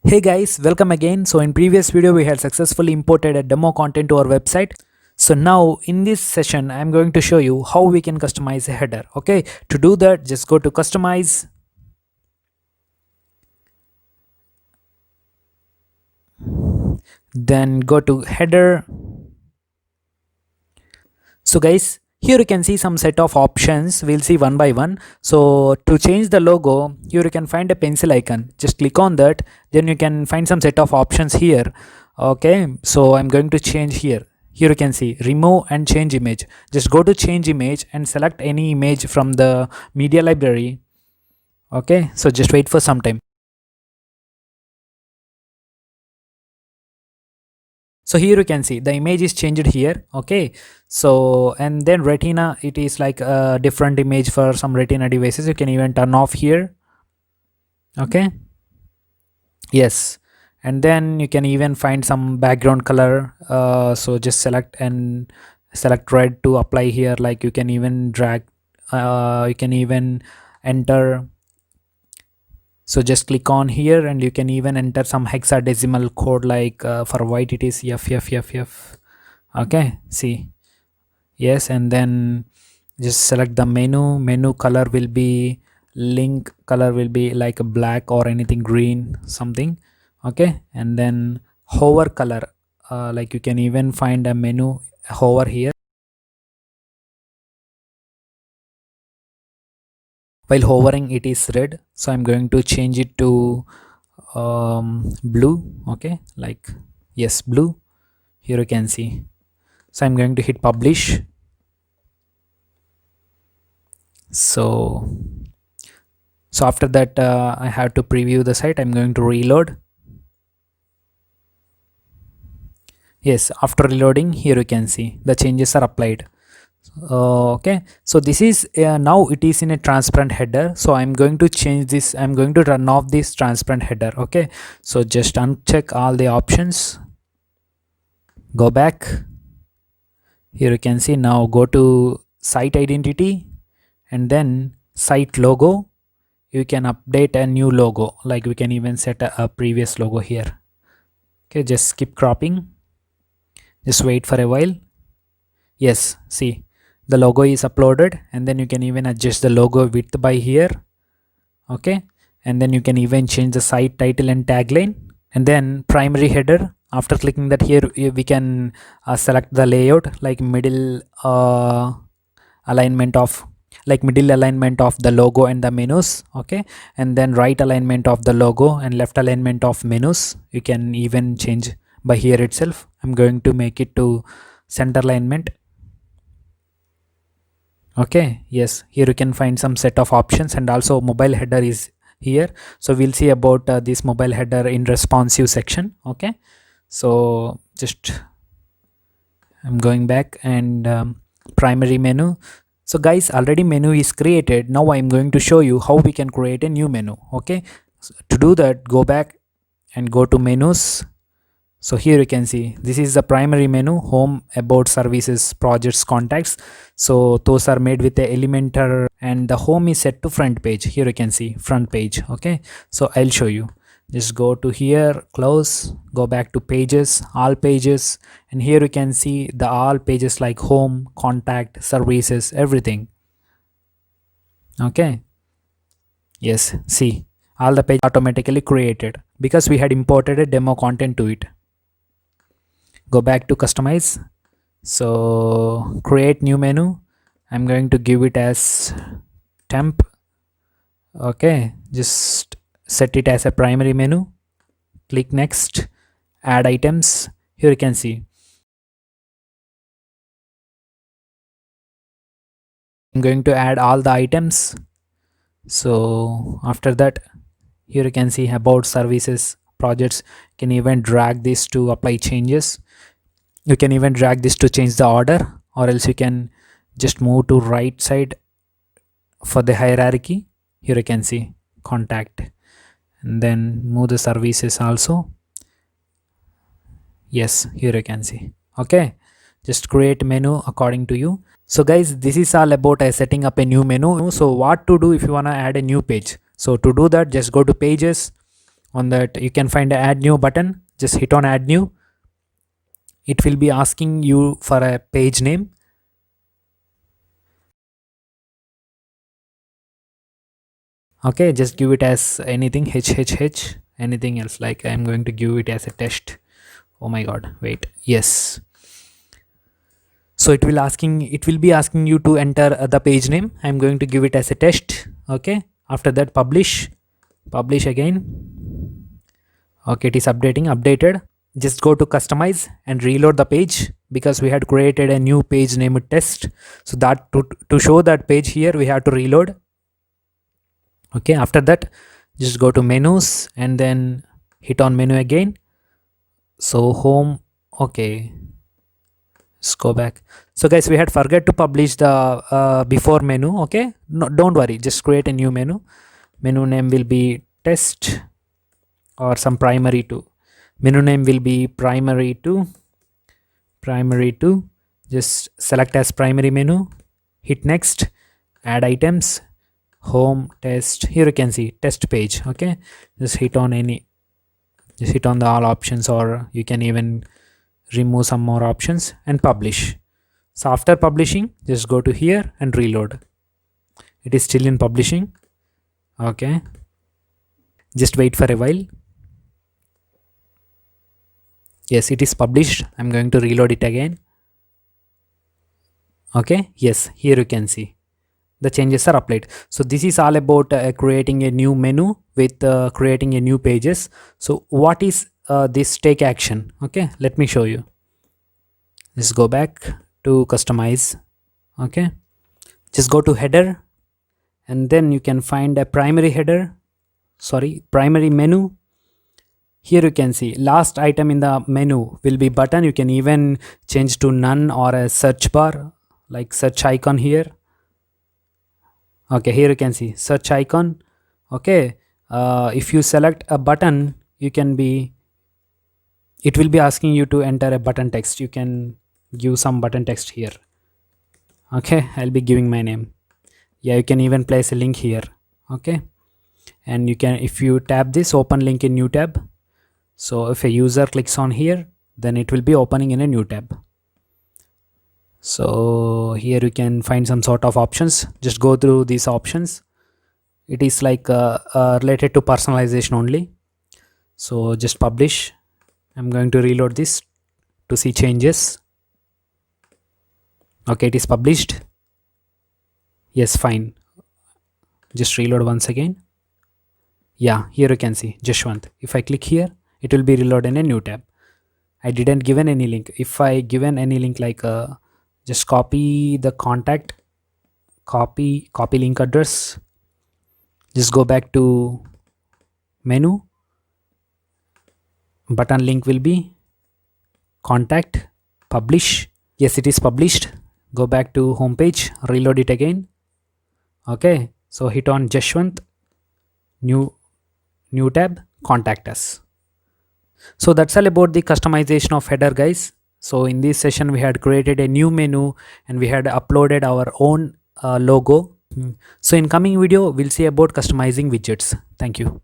Hey guys, welcome again. So in previous video we had successfully imported a demo content to our website. So now in this session I'm going to show you how we can customize a header. Okay, to do that just go to customize, then go to header. So guys, here you can see some set of options. We'll see one by one. So to change the logo, here you can find a pencil icon. Just click on that. Then you can find some set of options here. Okay, so I'm going to change here. Here you can see remove and change image. Just go to change image and select any image from the media library. Okay, so just wait for some time. So here you can see the image is changed here. Okay, so and then retina, it is like a different image for some retina devices. You can even turn off here. Okay, yes, and then you can even find some background color. So just select and select red to apply here. Like you can even drag, you can even enter. So just click on here and you can even enter some hexadecimal code, like for white it is FFFF. Okay, see, yes, and then just select the menu color will be, link color will be like a black or anything green something. Okay, and then hover color, like you can even find a menu hover here. While hovering it is red, so I'm going to change it to blue. Okay, like, yes, blue. Here you can see. So I'm going to hit publish. So after that I have to preview the site. I'm going to reload. Yes, after reloading, here you can see the changes are applied. Okay, so this is now it is in a transparent header. So I'm going to change this. I'm going to turn off this transparent header. Okay, so just uncheck all the options, go back. Here you can see, now go to site identity and then site logo. You can update a new logo, like we can even set a previous logo here. Okay, just skip cropping, just wait for a while. Yes, see, the logo is uploaded, and then you can even adjust the logo width by here. Okay, and then you can even change the site title and tagline, and then primary header. After clicking that, here we can select the layout, like middle alignment of, like middle alignment of the logo and the menus. Okay, and then right alignment of the logo and left alignment of menus. You can even change by here itself. I'm going to make it to center alignment. Okay, yes, here you can find some set of options, and also mobile header is here. So we'll see about this mobile header in responsive section. Okay, so just I'm going back, and primary menu. So guys, already menu is created. Now I'm going to show you how we can create a new menu. Okay, so to do that, go back and go to menus. So here you can see this is the primary menu: home, about, services, projects, contacts. So those are made with the Elementor, and the home is set to front page. Here you can see front page. Okay, so I'll show you. Just go to here, close, go back to pages, all pages, and here you can see the all pages like home, contact, services, everything. Okay, yes, see, all the pages automatically created because we had imported a demo content to it. Go back to customize. So create new menu. I'm going to give it as temp. Okay, just set it as a primary menu. Click next, add items. Here you can see I'm going to add all the items. So after that, here you can see about, services, projects. You can even drag this to apply changes. You can even drag this to change the order, or else you can just move to right side for the hierarchy. Here you can see contact, and then move the services also. Yes, here you can see. Okay, just create menu according to you. So guys, this is all about setting up a new menu. So what to do if you want to add a new page? So to do that, just go to pages. On that you can find a add new button. Just hit on add new. It will be asking you for a page name. Okay, just give it as anything, HHH, anything else. Like I'm going to give it as a test. Oh my god, wait, yes. So it will be asking you to enter the page name. I'm going to give it as a test. Okay, after that publish again. Okay, it is updated. Just go to customize and reload the page, because we had created a new page named test. So that to show that page here, we have to reload. Okay, after that just go to menus and then hit on menu again. So home. Okay, let's go back. So guys, we had forget to publish the before menu. Okay, no, don't worry, just create a new menu name will be test or some primary 2. Menu name will be primary 2. Just select as primary menu, hit next, add items, home, test. Here you can see test page. Okay, just hit on the all options, or you can even remove some more options and publish. So after publishing, just go to here and reload. It is still in publishing. Okay, just wait for a while. Yes, it is published. I'm going to reload it again. Okay, yes, here you can see the changes are applied. So this is all about creating a new menu with creating a new pages. So what is this take action? Okay, let me show you. Let's go back to customize. Okay, just go to header and then you can find a primary menu. Here you can see last item in the menu will be button. You can even change to none or a search bar, like search icon here. Okay, here you can see search icon. Okay, if you select a button, it will be asking you to enter a button text. You can give some button text here. Okay, I'll be giving my name. Yeah, you can even place a link here. Okay, and you can, if you tap this, open link in new tab. So if a user clicks on here, then it will be opening in a new tab. So here you can find some sort of options. Just go through these options. It is like related to personalization only. So just publish. I'm going to reload this to see changes. Okay, it is published. Yes, fine. Just reload once again. Yeah, here you can see Jashwant. If I click here, it will be reload in a new tab. I didn't given any link. If I given any link, like just copy the contact, copy link address, just go back to menu, button link will be contact, publish. Yes, it is published. Go back to home page, reload it again. Okay, so hit on Jashwant, new tab, contact us. So that's all about the customization of header, guys. So in this session we had created a new menu and we had uploaded our own logo. So in coming video we'll see about customizing widgets. Thank you.